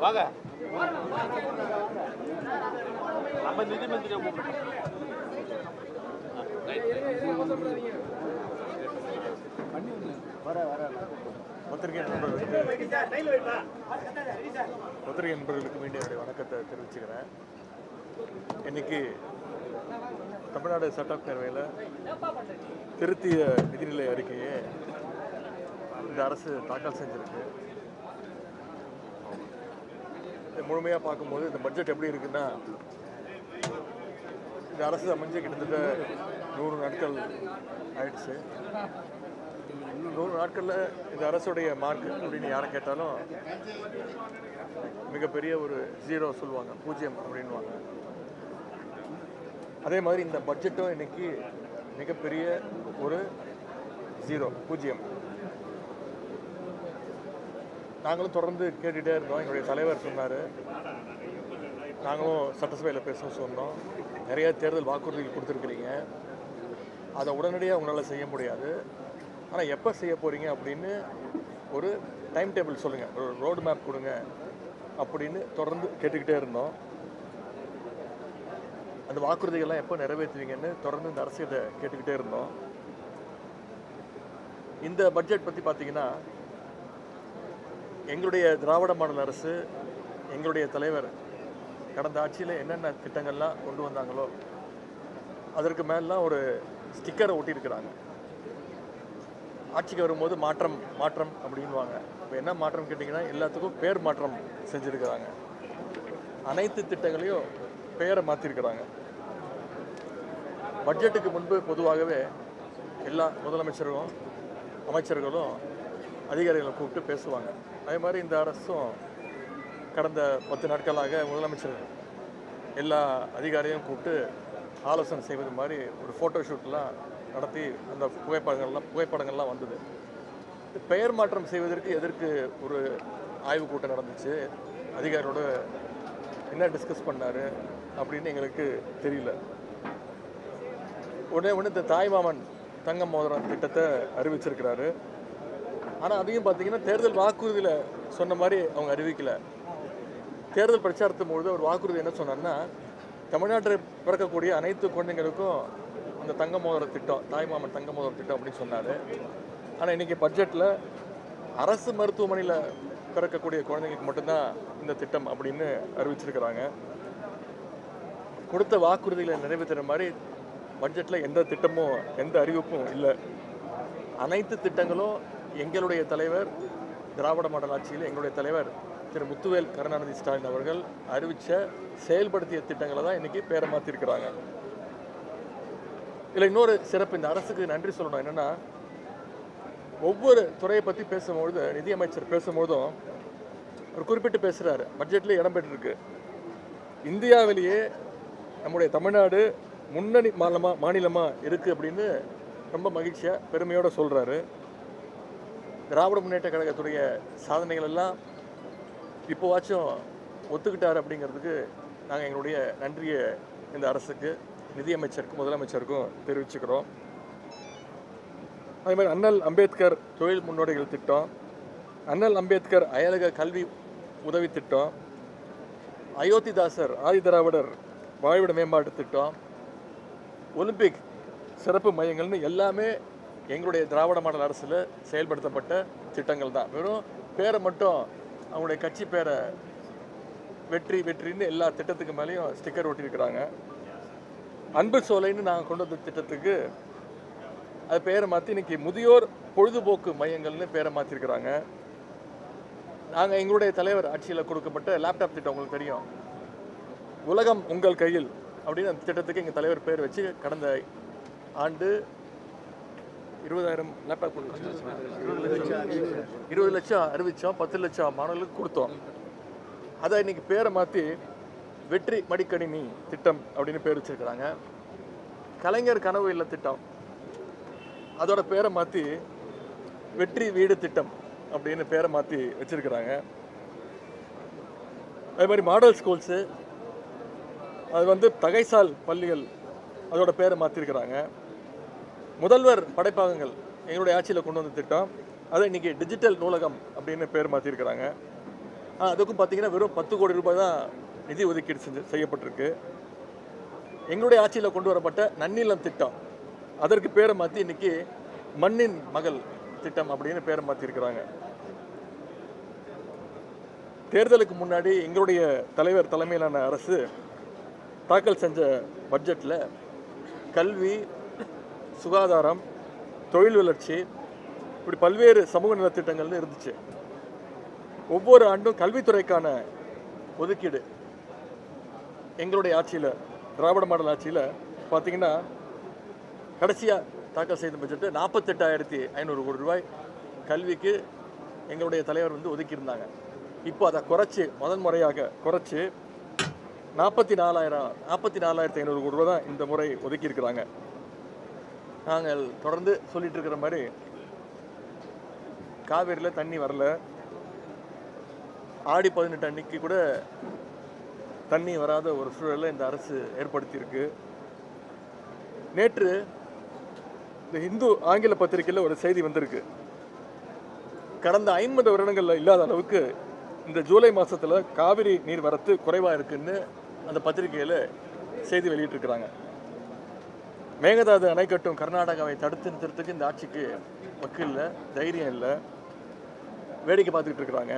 வாங்க நம்ம நிதி மந்திரியை பத்திரிகை நண்பர்களுக்கு மீண்டும் என்னுடைய வணக்கத்தை தெரிவிச்சுக்கிறேன். இன்னைக்கு தமிழ்நாடு சட்டப்பேரவையில் திருத்திய நிதிநிலை அறிக்கையை இந்த அரசு தாக்கல் செஞ்சிருக்கு. முழுமையாக பார்க்கும்போது இந்த பட்ஜெட் எப்படி இருக்குன்னா, இந்த அரசு அமைஞ்சு கிட்டத்தட்ட 100 நாட்கள் ஆயிடுச்சு. 100 நாட்களில் இந்த அரசுடைய மார்க் அப்படின்னு யாரை கேட்டாலும் மிகப்பெரிய ஒரு 0 சொல்லுவாங்க, 0 அப்படின்வாங்க. அதே மாதிரி இந்த பட்ஜெட்டும் இன்னைக்கு மிகப்பெரிய ஒரு 0. நாங்களும் தொடர்ந்து கேட்டுகிட்டே இருந்தோம். எங்களுடைய தலைவர் சொன்னார், நாங்களும் சட்டசபையில் பேச சொன்னோம், நிறைய தேர்தல் வாக்குறுதிகள் கொடுத்துருக்குறீங்க, அதை உடனடியாக உங்களால் செய்ய முடியாது, ஆனால் எப்போ செய்ய போகிறீங்க அப்படின்னு ஒரு டைம் டேபிள் சொல்லுங்கள், ஒரு ரோடு மேப் கொடுங்க அப்படின்னு தொடர்ந்து கேட்டுக்கிட்டே இருந்தோம். அந்த வாக்குறுதிகள்லாம் எப்போ நிறைவேற்றுவீங்கன்னு தொடர்ந்து இந்த அரசியலை கேட்டுக்கிட்டே இருந்தோம். இந்த பட்ஜெட் பற்றி பார்த்தீங்கன்னா, எங்களுடைய திராவிட மாடல் அரசு, எங்களுடைய தலைவர் கடந்த ஆட்சியில் என்னென்ன திட்டங்கள்லாம் கொண்டு வந்தாங்களோ அதற்கு மேலாம் ஒரு ஸ்டிக்கரை ஒட்டியிருக்கிறாங்க. ஆட்சிக்கு வரும்போது மாற்றம் மாற்றம் அப்படின்வாங்க. இப்போ என்ன மாற்றம் கேட்டிங்கன்னா, எல்லாத்துக்கும் பேர் மாற்றம் செஞ்சுருக்கிறாங்க. அனைத்து திட்டங்களையும் பெயரை மாற்றிருக்கிறாங்க. பட்ஜெட்டுக்கு முன்பு பொதுவாகவே எல்லா முதலமைச்சர்களும் அமைச்சர்களும் அதிகாரிகளை கூப்பிட்டு பேசுவாங்க. அதே மாதிரி இந்த அரசும் கடந்த 10 நாட்களாக முதலமைச்சர் எல்லா அதிகாரியும் கூப்பிட்டு ஆலோசனை செய்வது மாதிரி ஒரு ஃபோட்டோ ஷூட்லாம் நடத்தி அந்த புகைப்படங்கள்லாம் வந்தது. பெயர் மாற்றம் செய்வதற்கு எதற்கு ஒரு ஆய்வுக் கூட்டம் நடந்துச்சு, அதிகாரியோட என்ன டிஸ்கஸ் பண்ணார் அப்படின்னு எங்களுக்கு தெரியல. உடனே இந்த தாய்மாமன் தங்க மோதிரம் திட்டத்தை அறிவிச்சிருக்கிறாரு. ஆனால் அதையும் பார்த்தீங்கன்னா தேர்தல் வாக்குறுதியில் சொன்ன மாதிரி அவங்க அறிவிக்கலை. தேர்தல் பிரச்சாரத்தின் பொழுது ஒரு வாக்குறுதி என்ன சொன்னார்னா, தமிழ்நாட்டில் பிறக்கக்கூடிய அனைத்து குழந்தைங்களுக்கும் அந்த தங்க மோதிர திட்டம், தாய்மாமன் தங்க மோதிர திட்டம் அப்படின்னு சொன்னார். ஆனால் இன்றைக்கி பட்ஜெட்டில் அரசு மருத்துவமனையில் பிறக்கக்கூடிய குழந்தைங்களுக்கு மட்டும்தான் இந்த திட்டம் அப்படின்னு அறிவிச்சிருக்கிறாங்க. கொடுத்த வாக்குறுதிகளை நிறைவேற்றுற மாதிரி பட்ஜெட்டில் எந்த திட்டமும் எந்த அறிவிப்பும் இல்லை. அனைத்து திட்டங்களும் எங்களுடைய தலைவர் திராவிட மாடல் ஆட்சியில் எங்களுடைய தலைவர் திரு முத்துவேல் கருணாநிதி ஸ்டாலின் அவர்கள் அறிவித்த செயல்படுத்திய திட்டங்களை தான் இன்றைக்கி பேரை மாற்றிருக்கிறாங்க. இதில் இன்னொரு சிறப்பு, இந்த அரசுக்கு நன்றி சொல்லணும். என்னென்னா, ஒவ்வொரு துறையை பற்றி பேசும்பொழுது நிதியமைச்சர் பேசும்போதும் ஒரு குறிப்பிட்டு பேசுகிறாரு. பட்ஜெட்டில் இடம்பெற்றிருக்கு, இந்தியாவிலேயே நம்முடைய தமிழ்நாடு முன்னணி மாநிலமாக இருக்குது அப்படின்னு ரொம்ப மகிழ்ச்சியாக பெருமையோடு சொல்கிறாரு. திராவிட முன்னேற்ற கழகத்துடைய சாதனைகள் எல்லாம் இப்போவாச்சும் ஒத்துக்கிட்டார் அப்படிங்கிறதுக்கு நாங்கள் எங்களுடைய நன்றியை இந்த அரசுக்கு, நிதியமைச்சருக்கும் முதலமைச்சருக்கும் தெரிவிச்சுக்கிறோம். அதே மாதிரி அண்ணல் அம்பேத்கர் தொழில் முன்னோடிகள் திட்டம், அண்ணல் அம்பேத்கர் அயலக கல்வி உதவி திட்டம், அயோத்திதாசர் ஆதிதிராவிடர் வாழ்விட மேம்பாட்டு திட்டம், ஒலிம்பிக் சிறப்பு மையங்கள்னு எல்லாமே எங்களுடைய திராவிட மாடல் அரசில் செயல்படுத்தப்பட்ட திட்டங்கள் தான். வெறும் பேரை மட்டும், அவங்களுடைய கட்சி பேரை வெற்றின்னு எல்லா திட்டத்துக்கு மேலேயும் ஸ்டிக்கர் ஒட்டியிருக்கிறாங்க. அன்பு சோலைன்னு நாங்கள் கொண்டு வந்த திட்டத்துக்கு அது பேரை மாற்றி இன்றைக்கி முதியோர் பொழுதுபோக்கு மையங்கள்னு பேரை மாற்றிருக்கிறாங்க. நாங்கள் எங்களுடைய தலைவர் ஆட்சியில் கொடுக்கப்பட்ட லேப்டாப் திட்டம் உங்களுக்கு தெரியும், உலகம் உங்கள் கையில் அப்படின்னு அந்த திட்டத்துக்கு எங்கள் தலைவர் பேர் வச்சு கடந்த ஆண்டு 20,000 லேப்டாப் கொடுத்தோம். 20 லட்சம் அறிவித்தோம், 10 லட்சம் மாணவர்களுக்கு கொடுத்தோம். அதை இன்றைக்கி பேரை மாற்றி வெற்றி மடிக்கணினி திட்டம் அப்படின்னு பேர் வச்சுருக்கிறாங்க. கலைஞர் கனவு இல்ல திட்டம், அதோட பேரை மாற்றி வெற்றி வீடு திட்டம் அப்படின்னு பேரை மாற்றி வச்சுருக்கிறாங்க. அதே மாதிரி மாடல் ஸ்கூல்ஸு, அது தகைசால் பள்ளிகள் அதோட பேரை மாற்றிருக்கிறாங்க. முதல்வர் படைப்பாகங்கள் எங்களுடைய ஆட்சியில் கொண்டு வந்த திட்டம், அதை இன்றைக்கி டிஜிட்டல் நூலகம் அப்படின்னு பேர் மாற்றிருக்கிறாங்க. அதுக்கும் பார்த்தீங்கன்னா வெறும் 10 கோடி ரூபாய் தான் நிதி ஒதுக்கீடு செய்யப்பட்டிருக்கு. எங்களுடைய ஆட்சியில் கொண்டு வரப்பட்ட நன்னிலம் திட்டம், அதற்கு பேரை மாற்றி இன்றைக்கி மண்ணின் மகள் திட்டம் அப்படின்னு பேரை மாற்றிருக்கிறாங்க. தேர்தலுக்கு முன்னாடி எங்களுடைய தலைவர் தலைமையிலான அரசு தாக்கல் செஞ்ச பட்ஜெட்டில் கல்வி, சுகாதாரம், தொழில் வளர்ச்சி, இப்படி பல்வேறு சமூக நலத்திட்டங்கள்னு இருந்துச்சு. ஒவ்வொரு ஆண்டும் கல்வித்துறைக்கான ஒதுக்கீடு எங்களுடைய ஆட்சியில், திராவிட மாடல் ஆட்சியில் பார்த்திங்கன்னா கடைசியாக தாக்கல் செய்த பட்ஜெட்டு 48,500 கோடி ரூபாய் கல்விக்கு எங்களுடைய தலைவர் ஒதுக்கியிருந்தாங்க. இப்போ அதை குறைச்சி, முதல் முறையாக குறைச்சி 44,500 கோடி ரூபா தான் இந்த முறை ஒதுக்கியிருக்கிறாங்க. நாங்கள் தொடர்ந்து சொல்லிட்டு இருக்கிற மாதிரி காவேரியில் தண்ணி வரல. ஆடி 18 அன்னைக்கு கூட தண்ணி வராத ஒரு சூழலை இந்த அரசு ஏற்படுத்தியிருக்கு. நேற்று இந்த இந்து ஆங்கில பத்திரிகையில் ஒரு செய்தி வந்திருக்கு. கடந்த 50 வருடங்களில் இல்லாத அளவுக்கு இந்த ஜூலை மாதத்தில் காவிரி நீர் வரத்து குறைவாக இருக்குன்னு அந்த பத்திரிகையில் செய்தி வெளியிட்டிருக்கிறாங்க. மேகதாது அணை கட்டும் கர்நாடகாவை தடுத்து நிறுத்துறதுக்கு இந்த ஆட்சிக்கு வக்கு இல்லை, தைரியம் இல்லை, வேடிக்கை பார்த்துக்கிட்டு இருக்கிறாங்க.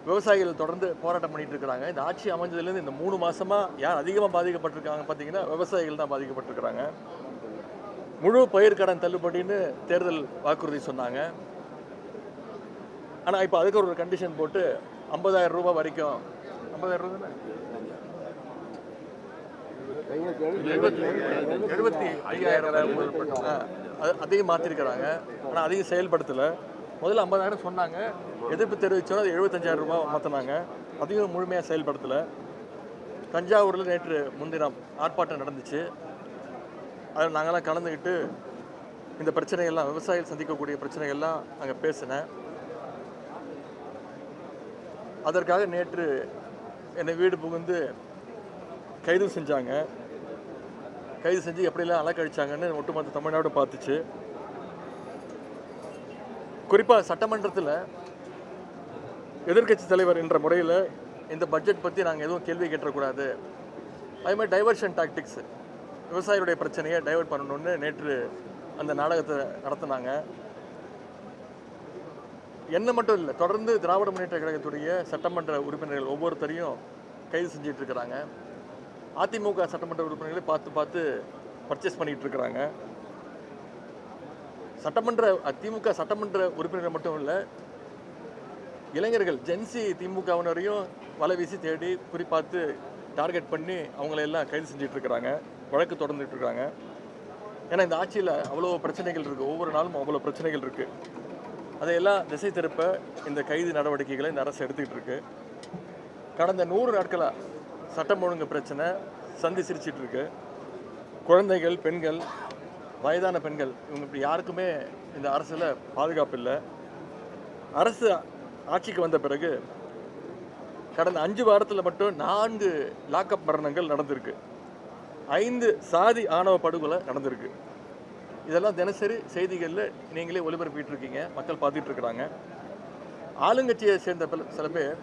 விவசாயிகள் தொடர்ந்து போராட்டம் பண்ணிட்டு இருக்கிறாங்க. இந்த ஆட்சி அமைஞ்சதுலேருந்து இந்த 3 மாதமாக யார் அதிகமாக பாதிக்கப்பட்டிருக்காங்க பார்த்தீங்கன்னா விவசாயிகள் தான் பாதிக்கப்பட்டிருக்கிறாங்க. முழு பயிர்க்கடன் தள்ளுபடின்னு தேர்தல் வாக்குறுதி சொன்னாங்க. ஆனால் இப்போ அதுக்கு ஒரு கண்டிஷன் போட்டு 50,000 ரூபாய் வரைக்கும், 50,000 ரூபா தானே, 75,000 அதையும் மாற்றிருக்கிறாங்க. ஆனால் அதையும் செயல்படுத்தலை. முதல்ல 50,000 சொன்னாங்க, எதிர்ப்பு தெரிவித்தோம், அது 75,000 ரூபாய் மாற்றினாங்க. அதையும் முழுமையாக செயல்படுத்தலை. தஞ்சாவூரில் நேற்று முன்தினம் ஆர்ப்பாட்டம் நடந்துச்சு. அதில் நாங்கள்லாம் கலந்துக்கிட்டு இந்த பிரச்சனைகள்லாம், விவசாயிகள் சந்திக்கக்கூடிய பிரச்சனைகள்லாம் அங்கே பேசினேன். அதற்காக நேற்று என்னை வீடு புகுந்து கைது செஞ்சாங்க. கைது செஞ்சு எப்படிலாம் அலக்கழிச்சாங்கன்னு ஒட்டுமொத்த தமிழ்நாடு பார்த்துச்சு. குறிப்பாக சட்டமன்றத்தில் எதிர்க்கட்சி தலைவர் என்ற முறையில் இந்த பட்ஜெட் பற்றி நாங்கள் எதுவும் கேள்வி கேட்டக்கூடாது, அதே மாதிரி டைவர்ஷன் டாக்டிக்ஸ், விவசாயிகளுடைய பிரச்சனையை டைவர்ட் பண்ணணும்னு நேற்று அந்த நாடகத்தை நடத்தினாங்க. என்ன மட்டும் இல்லை, தொடர்ந்து திராவிட முன்னேற்ற கழகத்துடைய சட்டமன்ற உறுப்பினர்கள் ஒவ்வொருத்தரையும் கைது செஞ்சிட்டு இருக்கிறாங்க. அதிமுக சட்டமன்ற உறுப்பினர்களை பார்த்து பர்ச்சேஸ் பண்ணிகிட்டு இருக்கிறாங்க. திமுக சட்டமன்ற உறுப்பினர்கள் மட்டும் இல்லை, இளைஞர்கள் ஜென்சி திமுகவினரையும் வலை வீசி தேடி குறிப்பாத்து டார்கெட் பண்ணி அவங்களையெல்லாம் கைது செஞ்சிட்டு இருக்கிறாங்க, வழக்கு தொடர்ந்துட்டு இருக்காங்க. ஏன்னா இந்த ஆட்சியில் அவ்வளோ பிரச்சனைகள் இருக்குது, ஒவ்வொரு நாளும் அவ்வளோ பிரச்சனைகள் இருக்குது. அதையெல்லாம் திசை திருப்ப இந்த கைது நடவடிக்கைகளை இந்த அரசு எடுத்துக்கிட்டு இருக்கு. கடந்த 100 நாட்களாக சட்டம் ஒழுங்கு பிரச்சனை சிரிச்சிட்டு இருக்கு. குழந்தைகள், பெண்கள், வயதான பெண்கள், இவங்க இப்படி யாருக்குமே இந்த அரசில் பாதுகாப்பு இல்லை. அரசு ஆட்சிக்கு வந்த பிறகு கடந்த 5 வாரத்தில் மட்டும் 4 லாக்அப் மரணங்கள் நடந்திருக்கு, 5 சாதி ஆணவ படுகொலை நடந்திருக்கு. இதெல்லாம் தினசரி செய்திகளில் நீங்களே ஒளிபரப்பிட்டு இருக்கீங்க, மக்கள் பார்த்துட்டு இருக்கிறாங்க. ஆளுங்கட்சியை சேர்ந்த சில பேர்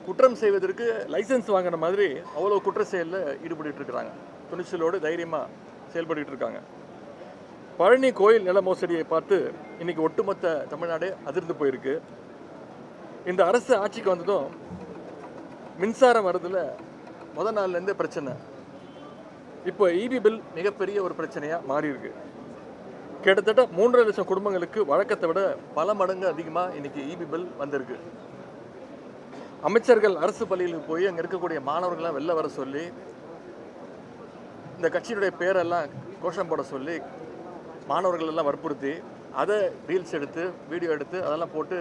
குற்றம் செய்வதற்கு லைசன்ஸ் வாங்கின மாதிரி அவ்வளோ குற்ற செயலில் ஈடுபட்டு இருக்கிறாங்க, துணிச்சலோடு தைரியமாக செயல்பட்டு இருக்காங்க. பழனி கோயில் நில மோசடியை பார்த்து இன்னைக்கு ஒட்டுமொத்த தமிழ்நாடே அதிர்ந்து போயிருக்கு. இந்த அரசு ஆட்சிக்கு வந்ததும் மின்சாரம் வரதுல முதல் நாள்லேருந்தே பிரச்சனை. இப்போ இபி பில் மிகப்பெரிய ஒரு பிரச்சனையாக மாறி இருக்கு. கிட்டத்தட்ட 3.5 லட்சம் குடும்பங்களுக்கு வழக்கத்தை விட பல மடங்கு அதிகமாக இன்னைக்கு இபி பில் வந்திருக்கு. அமைச்சர்கள் அரசு பள்ளிகளுக்கு போய் அங்கே இருக்கக்கூடிய மாணவர்கள்லாம் வெளில வர சொல்லி, இந்த கட்சியினுடைய பேரெல்லாம் கோஷம் போட சொல்லி மாணவர்கள் எல்லாம் வற்புறுத்தி அதை ரீல்ஸ் எடுத்து வீடியோ எடுத்து அதெல்லாம் போட்டு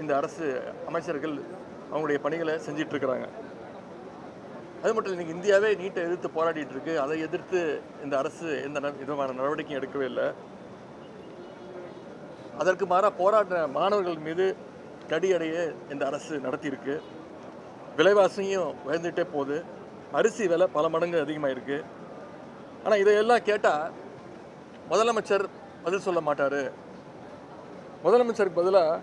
இந்த அரசு அமைச்சர்கள் அவங்களுடைய பணிகளை செஞ்சிட்டு இருக்கிறாங்க. அது மட்டும் இல்லை, இந்தியாவே நீட்டை எதிர்த்து போராடிட்டு இருக்கு. அதை எதிர்த்து இந்த அரசு எந்த விதமான நடவடிக்கையும் எடுக்கவே இல்லை. அதற்கு மாறாக போராட்ட மாணவர்கள் மீது தடியடையே இந்த அரசு நடத்தியிருக்கு. விலைவாசியும் உயர்ந்துகிட்டே போகுது. அரிசி விலை பல மடங்கு அதிகமாக இருக்குது. ஆனால் இதையெல்லாம் கேட்டால் முதலமைச்சர் பதில் சொல்ல மாட்டார். முதலமைச்சருக்கு பதிலாக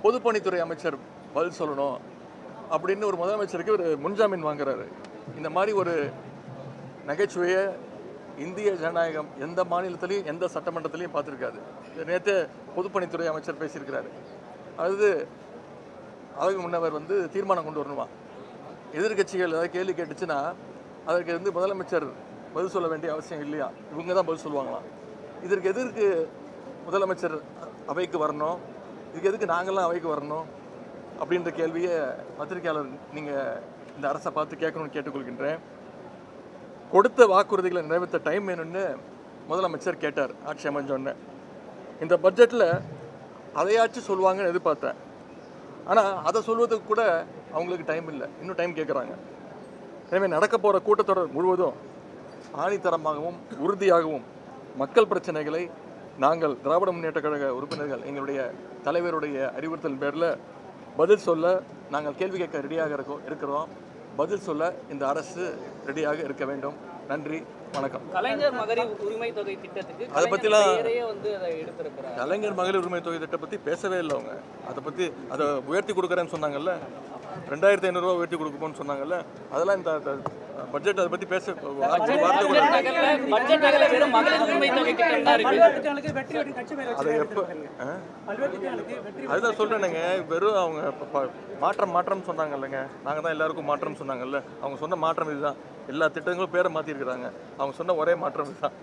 பொதுப்பணித்துறை அமைச்சர் பதில் சொல்லணும் அப்படின்னு ஒரு முதலமைச்சருக்கு ஒரு முன்ஜாமீன் வாங்குறாரு. இந்த மாதிரி ஒரு நகைச்சுவையை இந்திய ஜனநாயகம் எந்த மாநிலத்திலையும் எந்த சட்டமன்றத்திலையும் பார்த்துருக்காது. நேற்று பொதுப்பணித்துறை அமைச்சர் பேசியிருக்கிறாரு. அதாவது அதுக்கு முன்னவர் தீர்மானம் கொண்டு வரணுமா, எதிர்கட்சிகள் ஏதாவது கேள்வி கேட்டுச்சுன்னா அதற்கு முதலமைச்சர் பதில் சொல்ல வேண்டிய அவசியம் இல்லையா, இவங்க தான் பதில் சொல்லுவாங்களாம். இதற்கு எதற்கு முதலமைச்சர் அவைக்கு வரணும், இதுக்கு எதுக்கு நாங்கள்லாம் அவைக்கு வரணும் அப்படின்ற கேள்வியை பத்திரிகையாளர் நீங்கள் இந்த அரசை பார்த்து கேட்கணும்னு கேட்டுக்கொள்கின்றேன். கொடுத்த வாக்குறுதிகளை நிறைவேற்ற டைம் வேணும்னு முதலமைச்சர் கேட்டார் ஆட்சி அமைஞ்சோன்னு. இந்த பட்ஜெட்டில் அதையாச்சும் சொல்லுவாங்கன்னு எதிர்பார்த்தேன். ஆனால் அதை சொல்வதுக்கு கூட அவங்களுக்கு டைம் இல்லை, இன்னும் டைம் கேட்குறாங்க. எனவே நடக்க போகிற கூட்டத்தொடர் முழுவதும் ஆணித்தரமாகவும் உறுதியாகவும் மக்கள் பிரச்சனைகளை நாங்கள் திராவிட முன்னேற்ற கழக உறுப்பினர்கள் எங்களுடைய தலைவருடைய அறிவுறுத்தல் பேரில் பதில் சொல்ல நாங்கள் கேள்வி கேட்க ரெடியாக இருக்கிறோம். பதில் சொல்ல இந்த அரசு ரெடியாக இருக்க வேண்டும். நன்றி, வணக்கம். கலைஞர் மகளிர் உரிமை தொகை திட்டத்துக்கு அதை பற்றிலாம் கலைஞர் மகளிர் உரிமை தொகை திட்டத்தை பற்றி பேசவே இல்லை அவங்க. அதை உயர்த்தி கொடுக்குறேன்னு சொன்னாங்கல்ல, 2500 ரூபா உயர்த்தி கொடுக்கும்போன்னு சொன்னாங்கல்ல, அதெல்லாம் இந்த பட்ஜெட் அதை பற்றி பேச அதை எப்போ அதுதான் சொல்கிறேனுங்க. வெறும் அவங்க மாற்றம் சொன்னாங்க இல்லைங்க, நாங்கள் தான் எல்லாருக்கும் மாற்றம் சொன்னாங்கல்ல, அவங்க சொன்ன மாற்றம் இதுதான். எல்லா திட்டங்களும் பேரை மாற்றிருக்கிறாங்க, அவங்க சொன்ன ஒரே மாற்றம் இதுதான்.